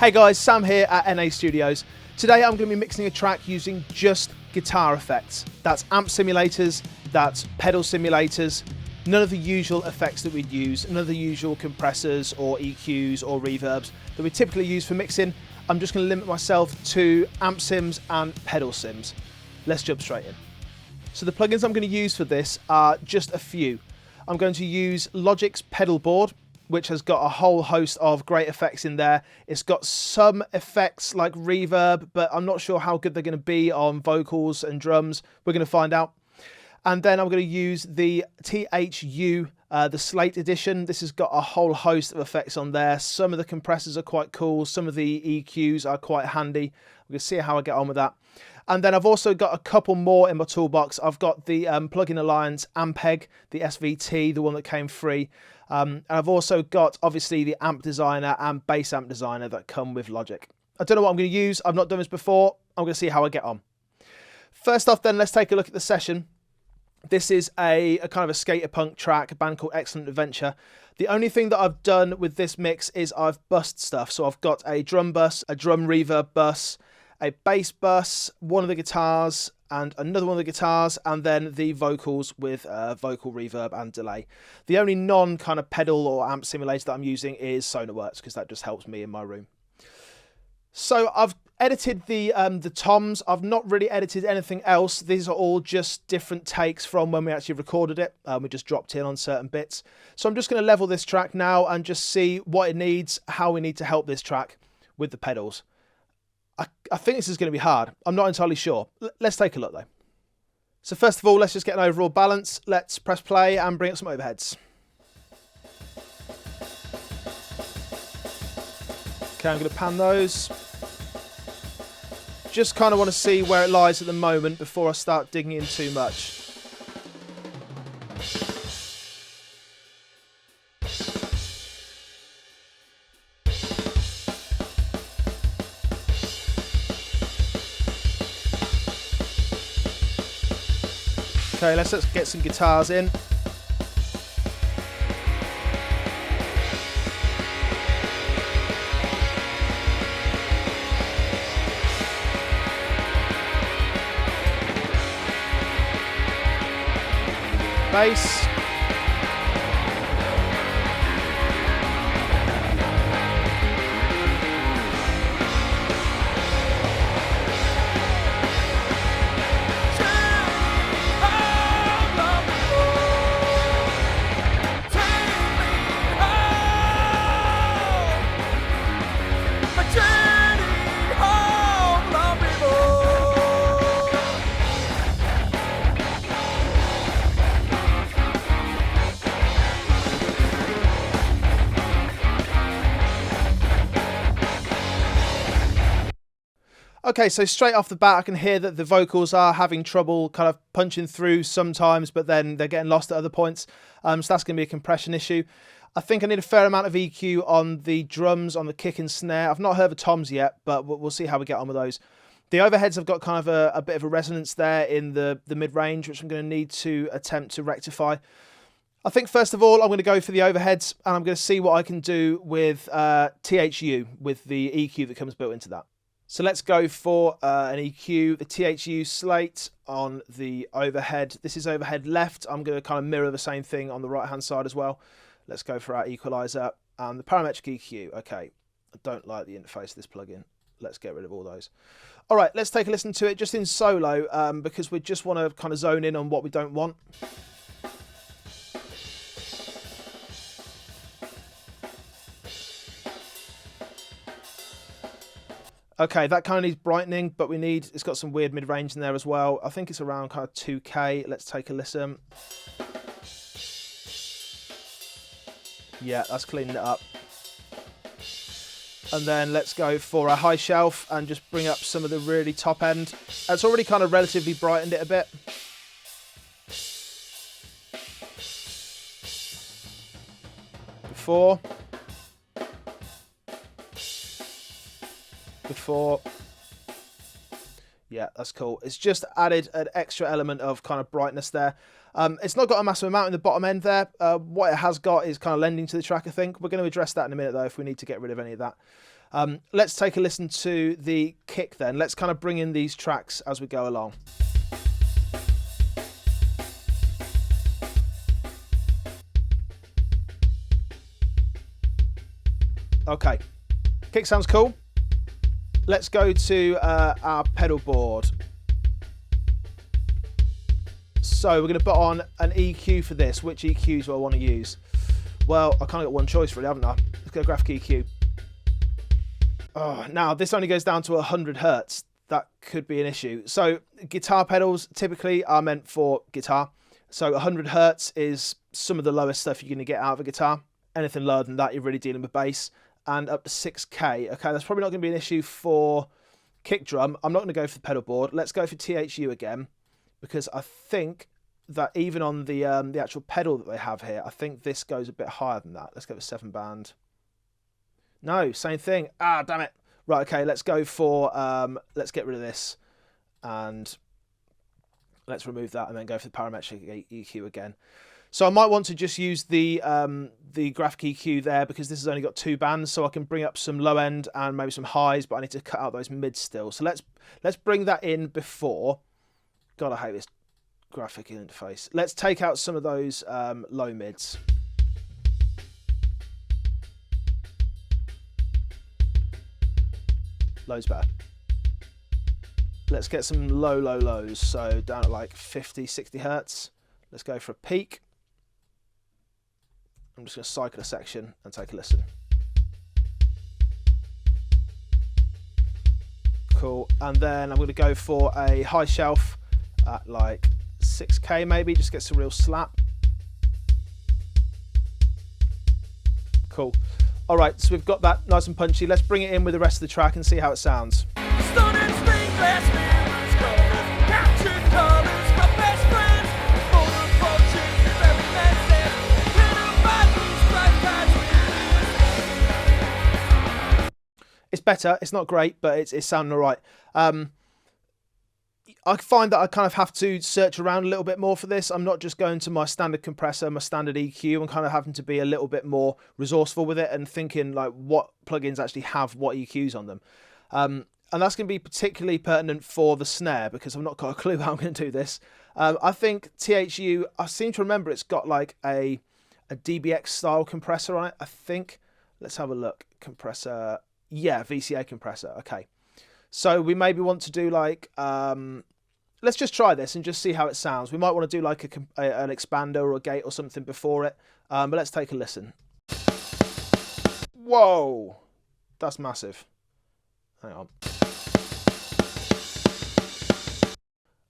Hey guys, Sam here at NA Studios. Today I'm going to be mixing a track using just guitar effects. That's amp simulators, that's pedal simulators, none of the usual effects that we'd use, none of the usual compressors or EQs or reverbs that we typically use for mixing. I'm just going to limit myself to amp sims and pedal sims. Let's jump straight in. So the plugins I'm going to use for this are just a few. I'm going to use Logic's Pedalboard, which has got a whole host of great effects in there. It's got some effects like reverb, but I'm not sure how good they're going to be on vocals and drums. We're going to find out. And then I'm going to use the TH-U, the Slate edition. This has got a whole host of effects on there. Some of the compressors are quite cool. Some of the EQs are quite handy. We're going to see how I get on with that. And then I've also got a couple more in my toolbox. I've got the Plugin Alliance Ampeg, the SVT, the one that came free. And I've also got, obviously, the Amp Designer and Bass Amp Designer that come with Logic. I don't know what I'm going to use. I've not done this before. I'm going to see how I get on. First off, then, let's take a look at the session. This is a kind of a skater punk track, a band called Excellent Adventure. The only thing that I've done with this mix is I've bussed stuff. So I've got a drum bus, a drum reverb bus, a bass bus, one of the guitars, and another one of the guitars, and then the vocals with vocal reverb and delay. The only non kind of pedal or amp simulator that I'm using is Sonarworks, because that just helps me in my room. So I've edited the toms. I've not really edited anything else. These are all just different takes from when we actually recorded it. We just dropped in on certain bits. So I'm just going to level this track now and just see what it needs, how we need to help this track with the pedals. I think this is going to be hard. I'm not entirely sure. Let's take a look though. So first of all, let's just get an overall balance. Let's press play and bring up some overheads. Okay, I'm going to pan those. Just kind of want to see where it lies at the moment before I start digging in too much. Okay, let's get some guitars in. Bass. Okay, so straight off the bat, I can hear that the vocals are having trouble kind of punching through sometimes, but then they're getting lost at other points. So that's going to be a compression issue. I think I need a fair amount of EQ on the drums, on the kick and snare. I've not heard the toms yet, but we'll see how we get on with those. The overheads have got kind of a bit of a resonance there in the mid-range, which I'm going to need to attempt to rectify. I think first of all, I'm going to go for the overheads, and I'm going to see what I can do with TH-U, with the EQ that comes built into that. So let's go for an EQ, the TH-U Slate on the overhead. This is overhead left. I'm going to kind of mirror the same thing on the right-hand side as well. Let's go for our equalizer and the parametric EQ. Okay, I don't like the interface of this plugin. Let's get rid of all those. All right, let's take a listen to it just in solo because we just want to kind of zone in on what we don't want. Okay, that kind of needs brightening, but it's got some weird mid-range in there as well. I think it's around kind of 2K. Let's take a listen. Yeah, that's cleaning it up. And then let's go for a high shelf and just bring up some of the really top end. It's already kind of relatively brightened it a bit. Before. Yeah, that's cool. It's just added an extra element of kind of brightness there. It's not got a massive amount in the bottom end there. What it has got is kind of lending to the track, I think. We're going to address that in a minute, though, if we need to get rid of any of that. Let's take a listen to the kick then. Let's kind of bring in these tracks as we go along. Okay, kick sounds cool. Let's go to our pedal board. So we're going to put on an EQ for this. Which EQs do I want to use? Well, I kind of got one choice really, haven't I? Let's go graphic EQ. Oh, now this only goes down to 100 Hertz. That could be an issue. So guitar pedals typically are meant for guitar. So 100 Hertz is some of the lowest stuff you're going to get out of a guitar. Anything lower than that, you're really dealing with bass. And up to 6K. Okay, that's probably not going to be an issue for kick drum. I'm not going to go for the pedal board. Let's go for TH-U again, because I think that even on the actual pedal that they have here, I think this goes a bit higher than that. Let's go for 7-band. No, same thing. Ah, damn it. Right, okay, let's go for, let's get rid of this. And let's remove that and then go for the parametric EQ again. So I might want to just use the graphic EQ there, because this has only got 2 bands, so I can bring up some low end and maybe some highs, but I need to cut out those mids still. So let's bring that in before. God, I hate this graphic interface. Let's take out some of those low mids. Lows better. Let's get some lows, so down at like 50, 60 Hertz. Let's go for a peak. I'm just going to cycle a section and take a listen. Cool. And then I'm going to go for a high shelf at like 6K maybe, just get some real slap. Cool. All right, so we've got that nice and punchy. Let's bring it in with the rest of the track and see how it sounds. It's better. It's not great, but it's sounding all right. I find that I kind of have to search around a little bit more for this. I'm not just going to my standard compressor, my standard EQ. I'm kind of having to be a little bit more resourceful with it and thinking like what plugins actually have what EQs on them. And that's going to be particularly pertinent for the snare, because I've not got a clue how I'm going to do this. I think TH-U, I seem to remember it's got like a DBX style compressor on it, I think. Let's have a look. Compressor. Yeah, VCA compressor. Okay. So we maybe want to do like, let's just try this and just see how it sounds. We might want to do like an expander or a gate or something before it. But let's take a listen. Whoa, that's massive. Hang on.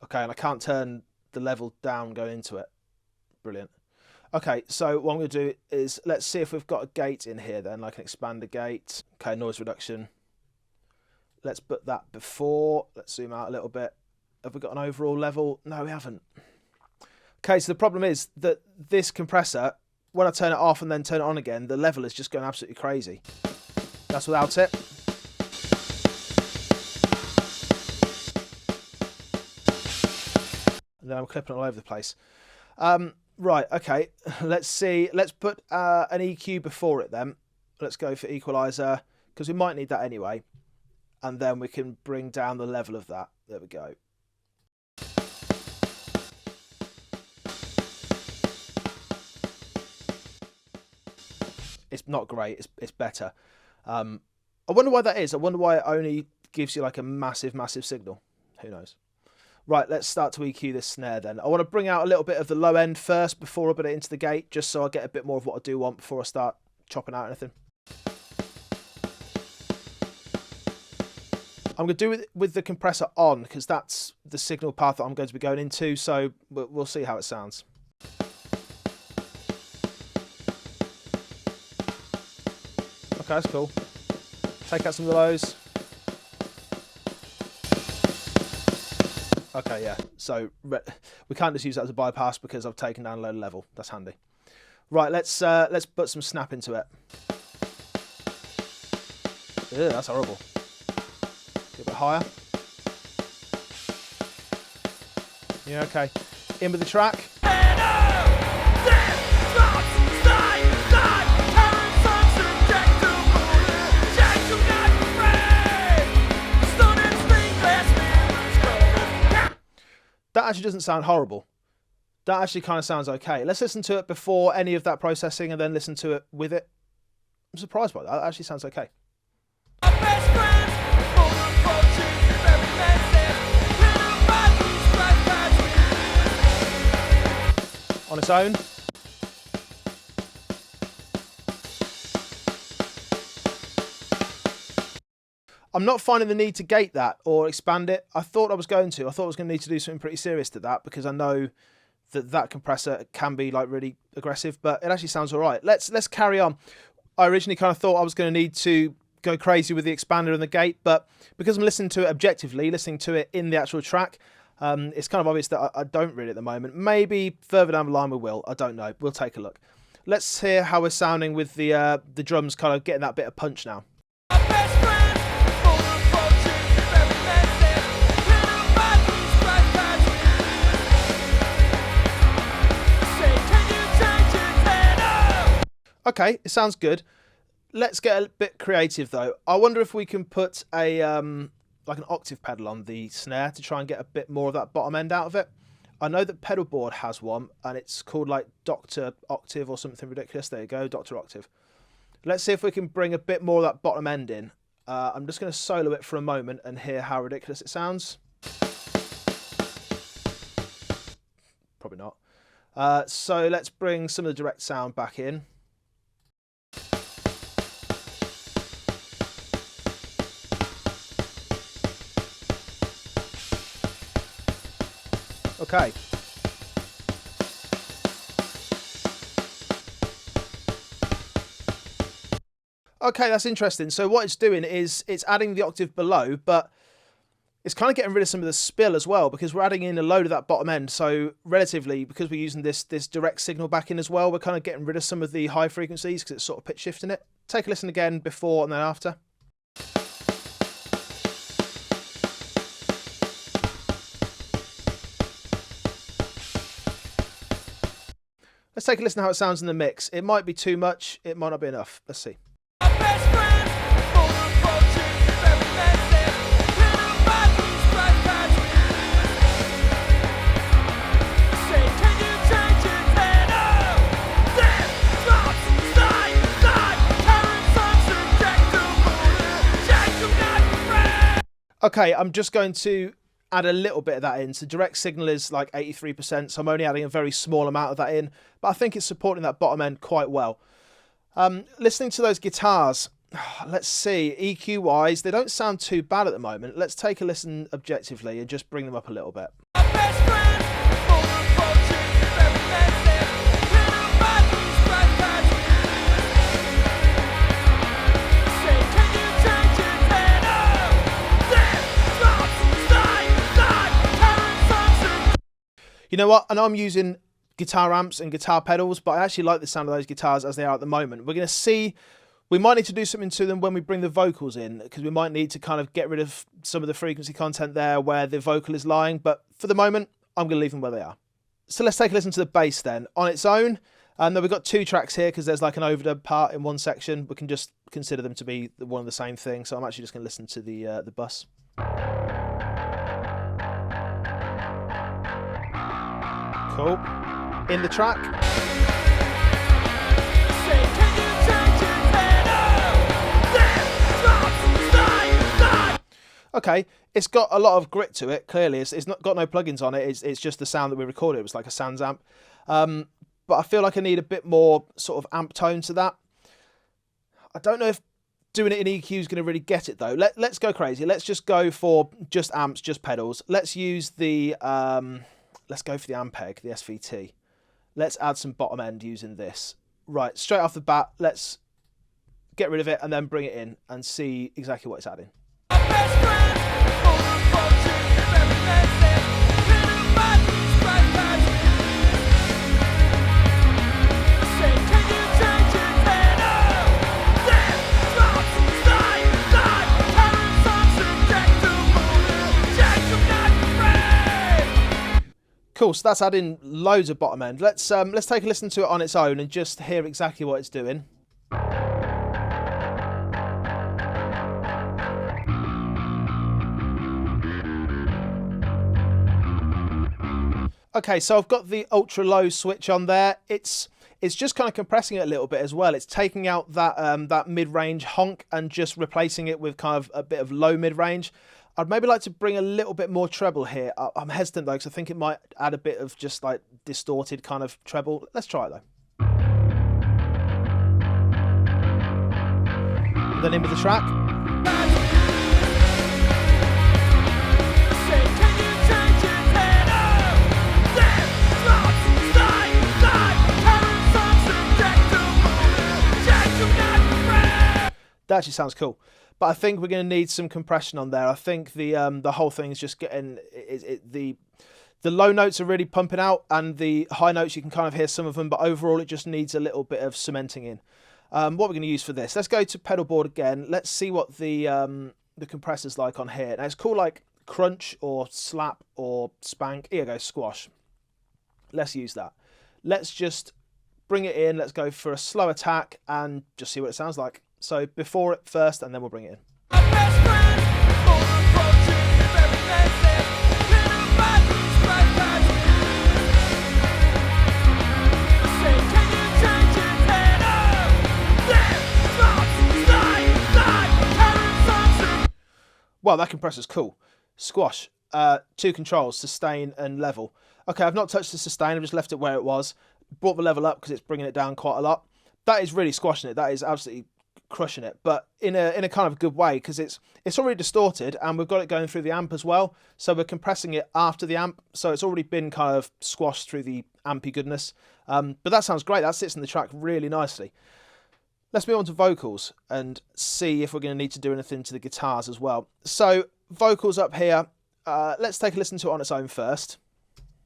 Okay, and I can't turn the level down going into it. Brilliant. Okay, so what I'm going to do is, let's see if we've got a gate in here then, like an expander gate. Okay, noise reduction. Let's put that before. Let's zoom out a little bit. Have we got an overall level? No, we haven't. Okay, so the problem is that this compressor, when I turn it off and then turn it on again, the level is just going absolutely crazy. That's without it. And then I'm clipping all over the place. Right, okay, let's see. Let's put an EQ before it then. Let's go for equalizer, because we might need that anyway. And then we can bring down the level of that. There we go. It's not great, it's better. I wonder why that is. I wonder why it only gives you like a massive, massive signal. Who knows? Right, let's start to EQ this snare then. I want to bring out a little bit of the low end first before I put it into the gate, just so I get a bit more of what I do want before I start chopping out anything. I'm going to do it with the compressor on, because that's the signal path that I'm going to be going into, so we'll see how it sounds. Okay, that's cool. Take out some of the lows. Okay, yeah, so we can't just use that as a bypass because I've taken down a low level. That's handy. Right, let's put some snap into it. Ew, that's horrible. Get a bit higher. Yeah, okay. In with the track. That actually doesn't sound horrible. That actually kind of sounds okay. Let's listen to it before any of that processing and then listen to it with it. I'm surprised by that. That actually sounds okay. On its own. I'm not finding the need to gate that or expand it. I thought I was going to. I thought I was going to need to do something pretty serious to that because I know that compressor can be like really aggressive, but it actually sounds all right. Let's carry on. I originally kind of thought I was going to need to go crazy with the expander and the gate, but because I'm listening to it objectively, listening to it in the actual track, it's kind of obvious that I don't really at the moment. Maybe further down the line we will. I don't know. We'll take a look. Let's hear how we're sounding with the drums kind of getting that bit of punch now. Okay, it sounds good. Let's get a bit creative though. I wonder if we can put a like an octave pedal on the snare to try and get a bit more of that bottom end out of it. I know that Pedalboard has one and it's called like Dr. Octave or something ridiculous. There you go, Dr. Octave. Let's see if we can bring a bit more of that bottom end in. I'm just going to solo it for a moment and hear how ridiculous it sounds. Probably not. So let's bring some of the direct sound back in. Okay. Okay, that's interesting. So what it's doing is it's adding the octave below, but it's kind of getting rid of some of the spill as well because we're adding in a load of that bottom end. So relatively, because we're using this direct signal back in as well, we're kind of getting rid of some of the high frequencies because it's sort of pitch shifting it. Take a listen again before and then after. Let's take a listen to how it sounds in the mix. It might be too much, it might not be enough. Let's see. Okay, I'm just going to add a little bit of that in. So direct signal is like 83%, so I'm only adding a very small amount of that in, but I think it's supporting that bottom end quite well. Listening to those guitars, let's see, EQ wise, they don't sound too bad at the moment. Let's take a listen objectively and just bring them up a little bit. You know what? I know I'm using guitar amps and guitar pedals, but I actually like the sound of those guitars as they are at the moment. We're going to see, we might need to do something to them when we bring the vocals in, because we might need to kind of get rid of some of the frequency content there where the vocal is lying. But for the moment, I'm going to leave them where they are. So let's take a listen to the bass then. On its own, and then we've got two tracks here because there's like an overdub part in one section. We can just consider them to be one and the same thing. So I'm actually just going to listen to the bus. Cool. In the track. Okay, it's got a lot of grit to it, clearly. It's not got no plugins on it, it's just the sound that we recorded. It was like a Sans amp. But I feel like I need a bit more sort of amp tone to that. I don't know if doing it in EQ is going to really get it though. Let's go crazy. Let's just go for just amps, just pedals. Let's use the... let's go for the Ampeg, the SVT. Let's add some bottom end using this. Right, straight off the bat, let's get rid of it and then bring it in and see exactly what it's adding. Cool, so that's adding loads of bottom end. Let's take a listen to it on its own and just hear exactly what it's doing. Okay, so I've got the ultra low switch on there. It's just kind of compressing it a little bit as well. It's taking out that that mid-range honk and just replacing it with kind of a bit of low mid-range. I'd maybe like to bring a little bit more treble here. I'm hesitant though, because I think it might add a bit of just like distorted kind of treble. Let's try it though. The name of the track. That actually sounds cool, but I think we're going to need some compression on there. I think the whole thing is just getting the low notes are really pumping out, and the high notes you can kind of hear some of them, but overall it just needs a little bit of cementing in. What we're going to use for this, let's go to Pedalboard again. Let's see what the compressor's like on here. Now it's called like crunch or slap or spank. Here you go, squash. Let's use that. Let's just bring it in. Let's go for a slow attack and just see what it sounds like. So before it first, and then we'll bring it in. Well, that compressor's cool. Squash, 2 controls, sustain and level. Okay, I've not touched the sustain, I've just left it where it was. Brought the level up because it's bringing it down quite a lot. That is really squashing it. That is absolutely crushing it, but in a kind of good way, because it's already distorted and we've got it going through the amp as well, so we're compressing it after the amp, so it's already been kind of squashed through the ampy goodness. But that sounds great. That sits in the track really nicely. Let's move on to vocals and see if we're going to need to do anything to the guitars as well. So vocals up here, let's take a listen to it on its own first.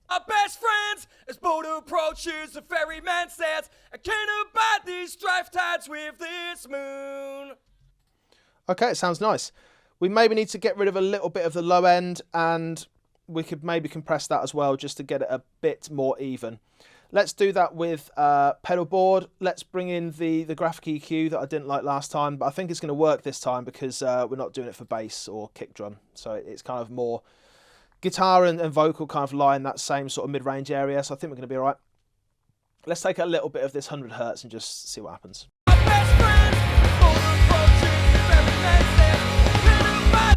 Our best friends, as boat approaches, the ferryman says, I can't abide these strife tides with this moon. Okay, it sounds nice. We maybe need to get rid of a little bit of the low end, and we could maybe compress that as well just to get it a bit more even. Let's do that with Pedalboard. Let's bring in the graphic EQ that I didn't like last time, but I think it's going to work this time because we're not doing it for bass or kick drum. So it's kind of more guitar and vocal kind of lie in that same sort of mid-range area, so I think we're going to be all right. Let's take a little bit of this 100 Hertz and just see what happens.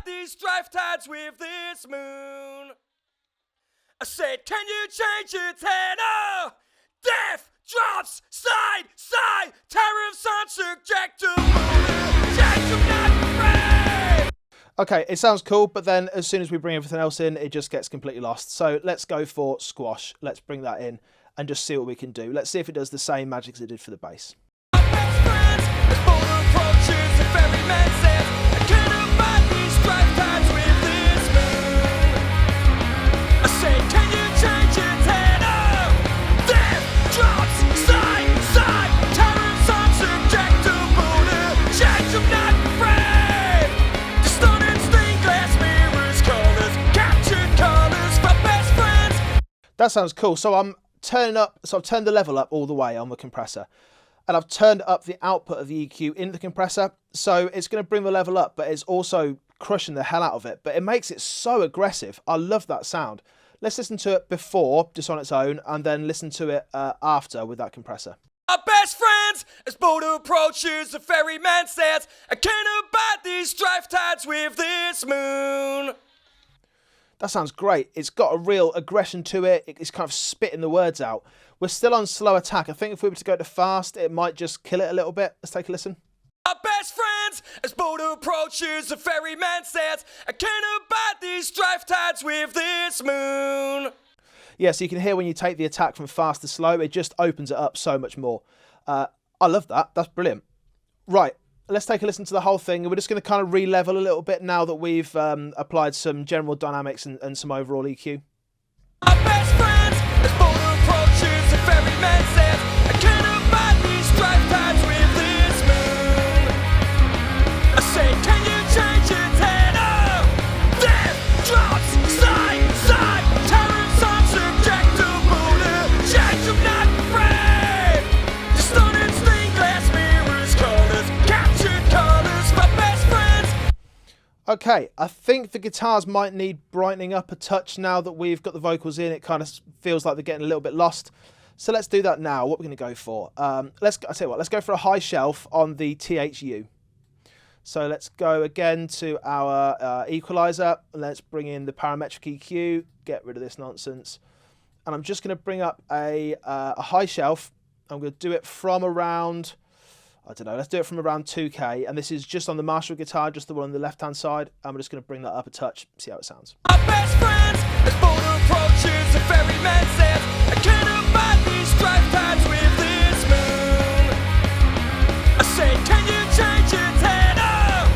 These strife tides with this moon. I said, can you change your tenor? Death drops side, side, tariffs unsubject to Okay, it sounds cool, but then as soon as we bring everything else in, it just gets completely lost. So let's go for squash. Let's bring that in and just see what we can do. Let's see if it does the same magic as it did for the bass. That sounds cool. So I'm turning up, so I've turned the level up all the way on the compressor, and I've turned up the output of the EQ in the compressor. So it's going to bring the level up, but it's also crushing the hell out of it. But it makes it so aggressive. I love that sound. Let's listen to it before, just on its own, and then listen to it after with that compressor. Our best friends, as boat approaches, the ferryman says, I can't abide these strife tides with this moon. That sounds great. It's got a real aggression to it. It's kind of spitting the words out. We're still on slow attack. I think if we were to go to fast, it might just kill it a little bit. Let's take a listen. Our best friends, as boat approaches, the ferryman says, I can't abide these strife tides with this moon. Yeah, so you can hear when you take the attack from fast to slow, it just opens it up so much more. I love that. That's brilliant. Right. Let's take a listen to the whole thing. We're just going to kind of re-level a little bit now that we've applied some general dynamics and some overall EQ. Our best friends, as boat approaches, the ferryman says, I can't abide these strife tides with this moon. I say, can you change your tenor? Death drops side, side, tariffs unsubject to border, change them not afraid. Distorted stained glass mirrors, colors, captured colors, my best friends. Okay, I think the guitars might need brightening up a touch now that we've got the vocals in. It kind of feels like they're getting a little bit lost. So let's do that now. What we're going to go for? I'll tell you what, let's go for a high shelf on the TH-U. So let's go again to our equalizer. Let's bring in the parametric EQ, get rid of this nonsense. And I'm just going to bring up a high shelf. I'm going to do it from around, I don't know, let's do it from around 2K. And this is just on the Marshall guitar, just the one on the left-hand side. I'm just going to bring that up a touch, see how it sounds. Our best friends, as bold approaches a ferryman says, I can't abide these strife tides with this moon. I say, can you change its head? Oh,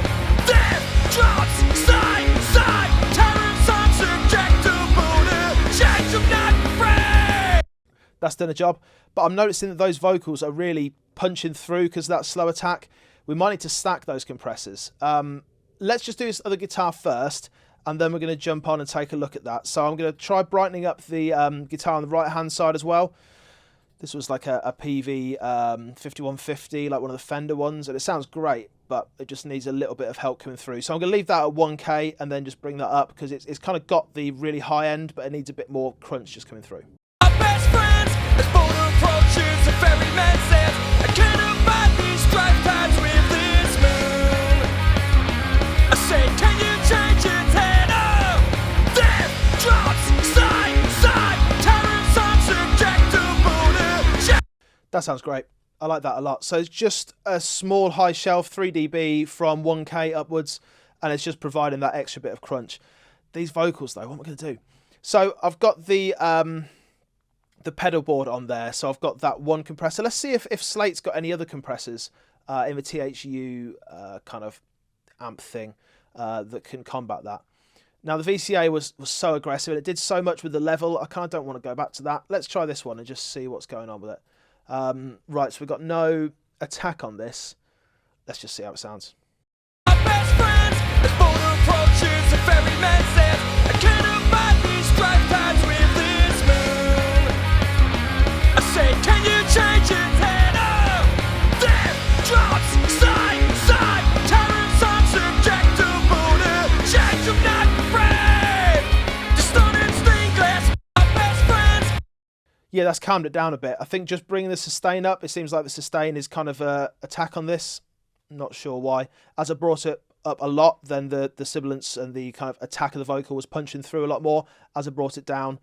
death drops side, side, terror's unsubjectable to change, I'm not afraid. That's done a job. But I'm noticing that those vocals are really punching through because of that slow attack. We might need to stack those compressors. Let's just do this other guitar first, and then we're going to jump on and take a look at that. So I'm going to try brightening up the guitar on the right-hand side as well. This was like a PV 5150, like one of the Fender ones, and it sounds great, but it just needs a little bit of help coming through. So I'm going to leave that at 1K and then just bring that up because it's kind of got the really high end, but it needs a bit more crunch just coming through. Our best friends, as bold approaches a ferryman says, I can't abide these strife tides with this moon. I say, can you change its head? Oh, death drops side, side, terror's unsubjectable to change. That sounds great. I like that a lot. So it's just a small high shelf, 3 dB from 1K upwards, and it's just providing that extra bit of crunch. These vocals though, what am I going to do? So I've got the Pedalboard on there, so I've got that one compressor. Let's see if Slate's got any other compressors in the TH-U kind of amp thing that can combat that. Now the VCA was so aggressive and it did so much with the level, I kind of don't want to go back to that. Let's try this one and just see what's going on with it. Right, so we've got no attack on this. Let's just see how it sounds. Our best friends, as bold approaches a ferryman says, I can't abide these strife tides with this moon. I say, can you change its head? Oh, death drops side, side, terror's unsubjectable to change, I'm not afraid. Distorted stained glass, our best friends. Yeah, that's calmed it down a bit. I think just bringing the sustain up, it seems like the sustain is kind of a attack on this. Not sure why. As I brought it up a lot, then the sibilance and the kind of attack of the vocal was punching through a lot more. As I brought it down,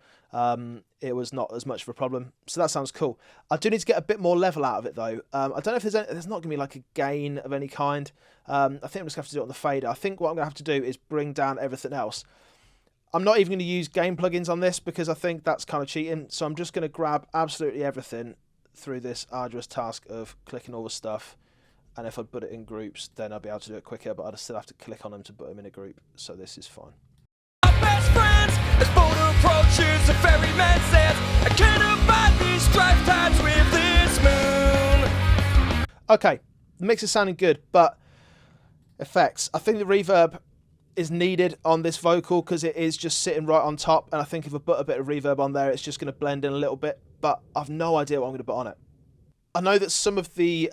it was not as much of a problem. So that sounds cool. I do need to get a bit more level out of it though. I don't know if there's not going to be like a gain of any kind. I think I'm just going to have to do it on the fader. I think what I'm going to have to do is bring down everything else. I'm not even going to use gain plugins on this because I think that's kind of cheating. So I'm just going to grab absolutely everything through this arduous task of clicking all the stuff. And if I put it in groups, then I'll be able to do it quicker, but I'd still have to click on them to put them in a group. So this is fine. Our best friends, as bold approaches a ferryman says, I can't abide these strife tides with this moon. Okay, the mix is sounding good, but effects. I think the reverb is needed on this vocal because it is just sitting right on top. And I think if I put a bit of reverb on there, it's just going to blend in a little bit, but I've no idea what I'm going to put on it. I know that some of the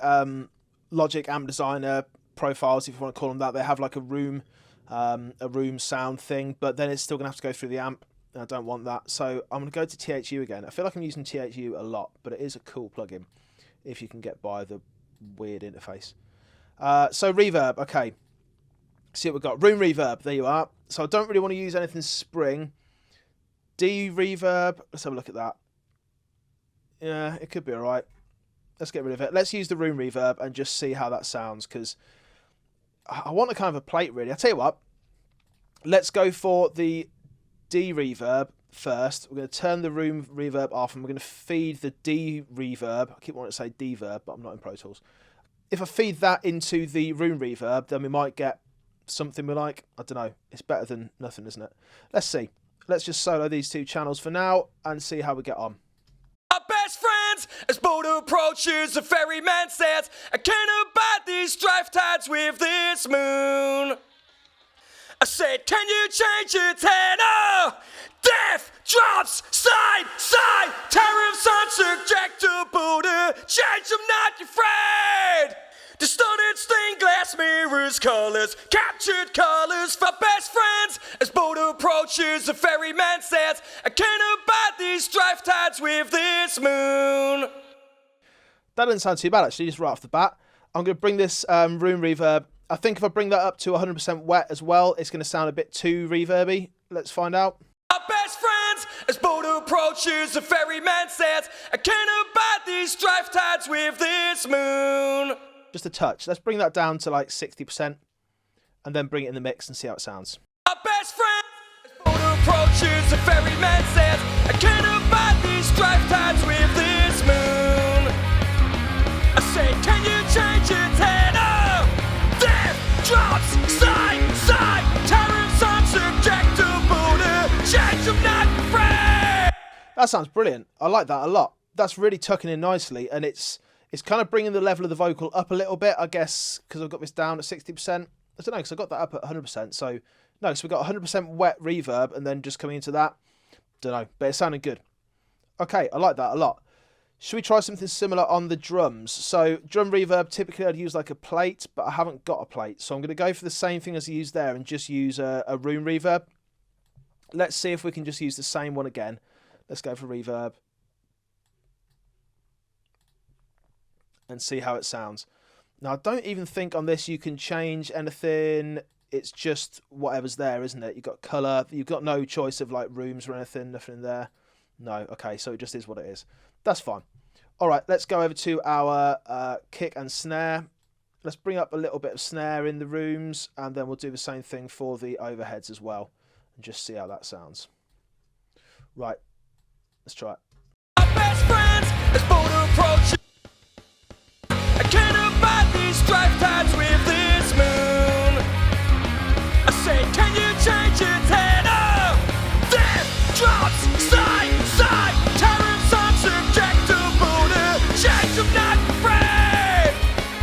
Logic amp designer profiles, if you want to call them that, they have like a room sound thing, but then it's still gonna have to go through the amp, and I don't want that. So I'm gonna go to TH-U again. I feel like I'm using TH-U a lot, but it is a cool plugin if you can get by the weird interface. So reverb, okay. See what we've got. Room reverb, there you are. So I don't really want to use anything spring. D reverb, let's have a look at that. Yeah, it could be alright. Let's get rid of it. Let's use the room reverb and just see how that sounds, because I want a kind of a plate, really. I'll tell you what. Let's go for the D reverb first. We're going to turn the room reverb off, and we're going to feed the D reverb. I keep wanting to say D-verb, but I'm not in Pro Tools. If I feed that into the room reverb, then we might get something we like. I don't know. It's better than nothing, isn't it? Let's see. Let's just solo these two channels for now and see how we get on. Our best friends, as bold approaches a ferryman says, I can't abide these strife tides with this moon. I said, can you change its head? Oh, death drops side, side, terror's unsubjectable to change, I'm not afraid. Distorted stained glass glass mirrors, colors, captured colors for best friends. As boat approaches, the ferryman says, I can't abide these strife tides with this moon. That doesn't sound too bad actually, just right off the bat. I'm going to bring this room reverb. I think if I bring that up to 100% wet as well, it's going to sound a bit too reverby. Let's find out. Our best friends, as boat approaches, the ferryman says, I can't abide these strife tides with this moon. Just a touch. Let's bring that down to like 60% and then bring it in the mix and see how it sounds. Our best friends, as boat approaches, the ferryman says, I can't abide these strife tides with this moon. I say, can you change its head? Oh, death drops side, side, tyrants unsubjectable to change them not free. That sounds brilliant. I like that a lot. That's really tucking in nicely, and it's kind of bringing the level of the vocal up a little bit, I guess, because I've got this down at 60%. I don't know, because I got that up at 100%. So, no, so we've got 100% wet reverb and then just coming into that. Don't know, but it sounded good. Okay, I like that a lot. Should we try something similar on the drums? So, drum reverb, typically I'd use like a plate, but I haven't got a plate. So I'm going to go for the same thing as I used there and just use a room reverb. Let's see if we can just use the same one again. Let's go for reverb. And see how it sounds. Now, I don't even think on this you can change anything. It's just whatever's there, isn't it? You've got colour. You've got no choice of like rooms or anything. Nothing in there. No. Okay, so it just is what it is. That's fine. All right, let's go over to our kick and snare. Let's bring up a little bit of snare in the rooms, and then we'll do the same thing for the overheads as well, and just see how that sounds. Right, let's try it. Our best friends, as boat approaches, I can't abide these strife tides with this moon. I say, can you change its head? Oh, death drops side, side, tyrants unsubjectable to change them not free.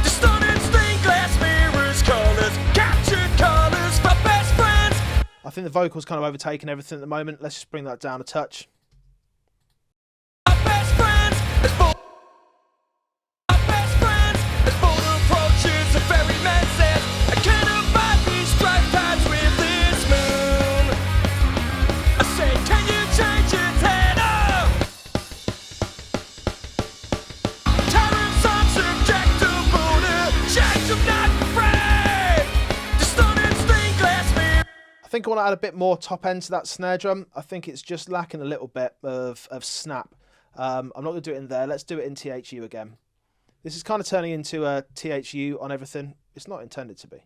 Distorted stained glass mirrors, colors, captured colors for best friends. I think the vocal's kind of overtaken everything at the moment. Let's just bring that down a touch. Our best friends, as boat approaches, the ferryman says, I can't abide these strife tides with this moon. I say, can you change its head? Oh, tyrants unsubjectable to change them not free. Distorted stained glass mirror. I think I want to add a bit more top end to that snare drum. I think it's just lacking a little bit of snap. I'm not going to do it in there. Let's do it in TH-U again. This is kind of turning into a TH-U on everything. It's not intended to be.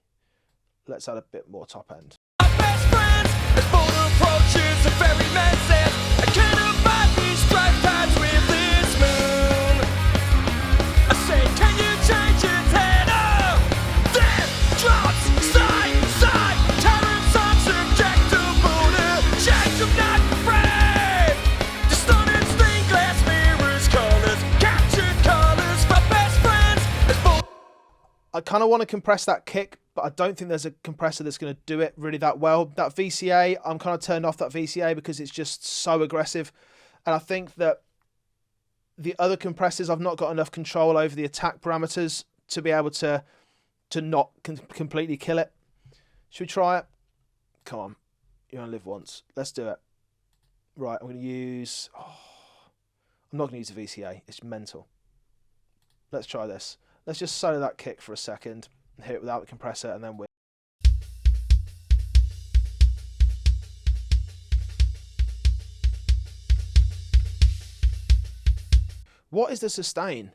Let's add a bit more top end. Our best friends, as boat approaches, the ferryman says, I can't abide these strife tides with this moon. I say, can you change its head? Oh, death drops side, side, tyrants unsubjectable to change them not free. Distorted stained glass mirrors, colors, captured colors for best friends, as boat. I kind of want to compress that kick, but I don't think there's a compressor that's going to do it really that well. That VCA, I'm kind of turned off that VCA because it's just so aggressive. And I think that the other compressors, I've not got enough control over the attack parameters to be able to not completely kill it. Should we try it? Come on. You only live once. Let's do it. Right, I'm going to use... Oh, I'm not going to use the VCA. It's mental. Let's try this. Let's just solo that kick for a second and hit it without the compressor, and then we're... What is the sustain?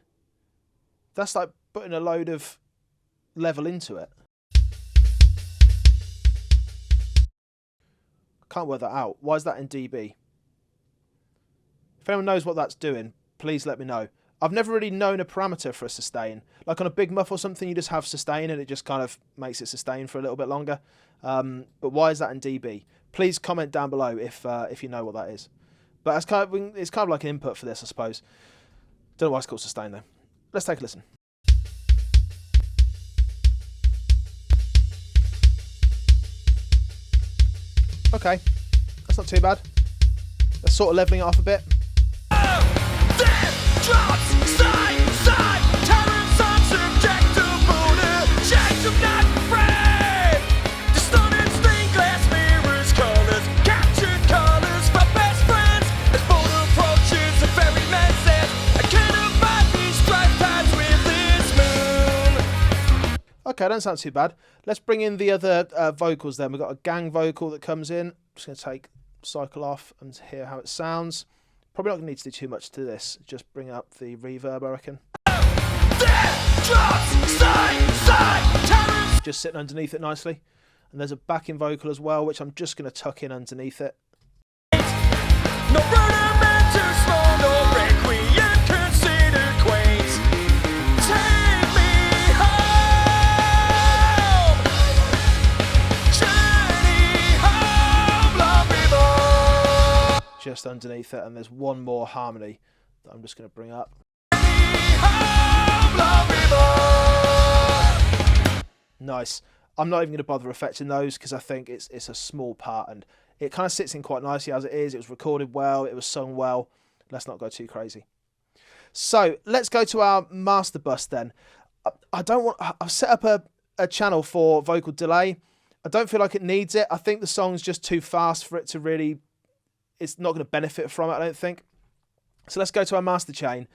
That's like putting a load of level into it. Can't work that out. Why is that in dB? If anyone knows what that's doing, please let me know. I've never really known a parameter for a sustain. Like on a big muff or something, you just have sustain and it just kind of makes it sustain for a little bit longer. But why is that in dB? Please comment down below if you know what that is. But it's kind of like an input for this, I suppose. Don't know why it's called sustain though. Let's take a listen. Okay, that's not too bad. That's sort of leveling it off a bit. Drops side, side, tyrants unsubjectable to change them not Okay, don't sound too bad. Let's bring in the other vocals then. We've got a gang vocal that comes in. Just going to take cycle off and hear how it sounds. Probably not going to need to do too much to this. Just bring up the reverb, I reckon. Just sitting underneath it nicely. And there's a backing vocal as well, which I'm just going to tuck in underneath it. No rudiment too small, no requiem considered quaint. Take me home, journey home, love river. Just underneath it, and there's one more harmony that I'm just going to bring up. Home, love river. Nice. I'm not even going to bother affecting those because I think it's a small part and it kind of sits in quite nicely as it is. It was recorded well, it was sung well. Let's not go too crazy. So let's go to our master bus then. I've set up a channel for vocal delay. I don't feel like it needs it. I think the song's just too fast for it to really, it's not going to benefit from it, I don't think. So let's go to our master chain.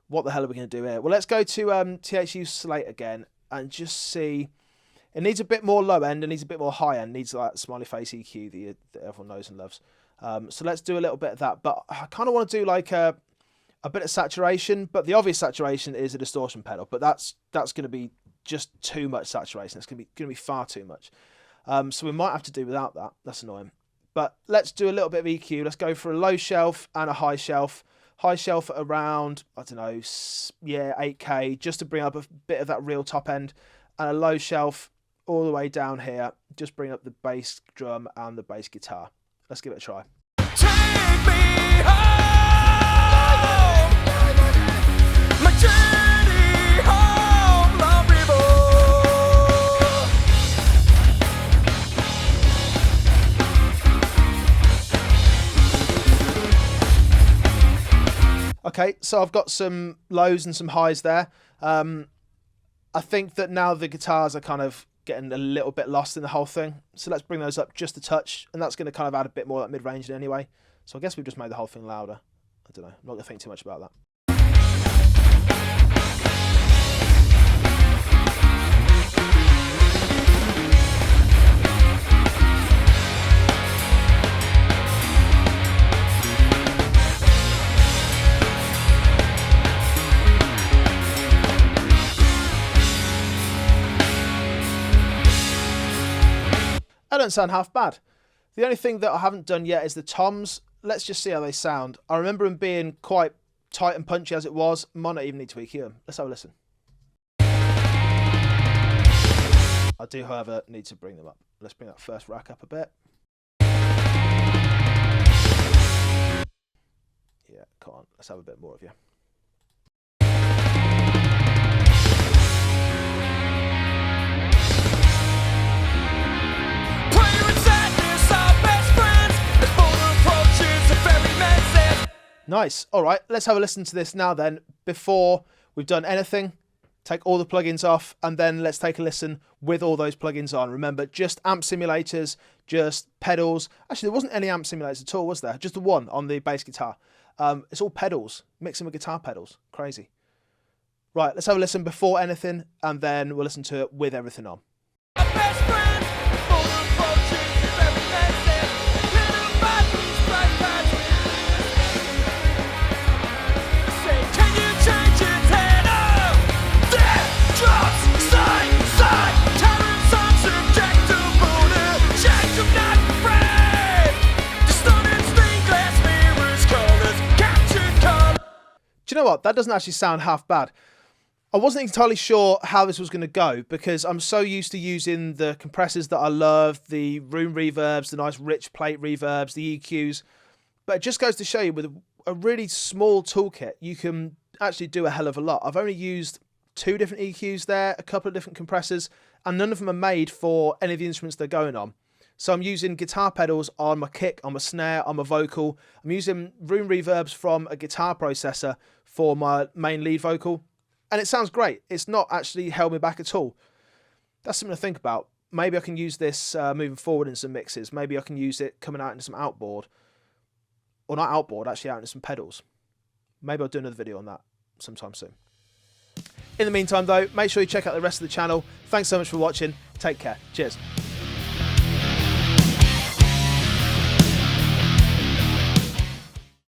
What the hell are we going to do here? Well, let's go to TH-U Slate again and just see. It needs a bit more low end, it needs a bit more high end, it needs like smiley face EQ that everyone knows and loves. So let's do a little bit of that. But I kind of want to do like a bit of saturation, but the obvious saturation is a distortion pedal. But that's going to be just too much saturation. It's going to be far too much. So we might have to do without that. That's annoying. But let's do a little bit of EQ. Let's go for a low shelf and a high shelf. High shelf at around, I don't know, yeah, 8K, just to bring up a bit of that real top end. And a low shelf all the way down here, just bring up the bass drum and the bass guitar. Let's give it a try. Take me home, my journey home, love river. Okay, so I've got some lows and some highs there. I think that now the guitars are kind of getting a little bit lost in the whole thing. So let's bring those up just a touch, and that's going to kind of add a bit more of that mid-range anyway. So I guess we've just made the whole thing louder. I don't know. I'm not going to think too much about that. That don't sound half bad. The only thing that I haven't done yet is the toms. Let's just see how they sound. I remember them being quite tight and punchy as it was. Might not even need to EQ them. Let's have a listen. I do, however, need to bring them up. Let's bring that first rack up a bit. Yeah, come on. Let's have a bit more of you. Nice. All right, let's have a listen to this now then. Before we've done anything, take all the plugins off, and then let's take a listen with all those plugins on. Remember, just amp simulators, just pedals. Actually, there wasn't any amp simulators at all, was there? Just the one on the bass guitar. It's all pedals, mixing with guitar pedals. Crazy. Right, let's have a listen before anything, and then we'll listen to it with everything on. Do you know what? That doesn't actually sound half bad. I wasn't entirely sure how this was going to go because I'm so used to using the compressors that I love, the room reverbs, the nice rich plate reverbs, the EQs. But it just goes to show you with a really small toolkit, you can actually do a hell of a lot. I've only used 2 different EQs there, a couple of different compressors, and none of them are made for any of the instruments they're going on. So I'm using guitar pedals on my kick, on my snare, on my vocal. I'm using room reverbs from a guitar processor for my main lead vocal. And it sounds great. It's not actually held me back at all. That's something to think about. Maybe I can use this moving forward in some mixes. Maybe I can use it coming out into some outboard. Or not outboard, actually out into some pedals. Maybe I'll do another video on that sometime soon. In the meantime though, make sure you check out the rest of the channel. Thanks so much for watching. Take care. Cheers.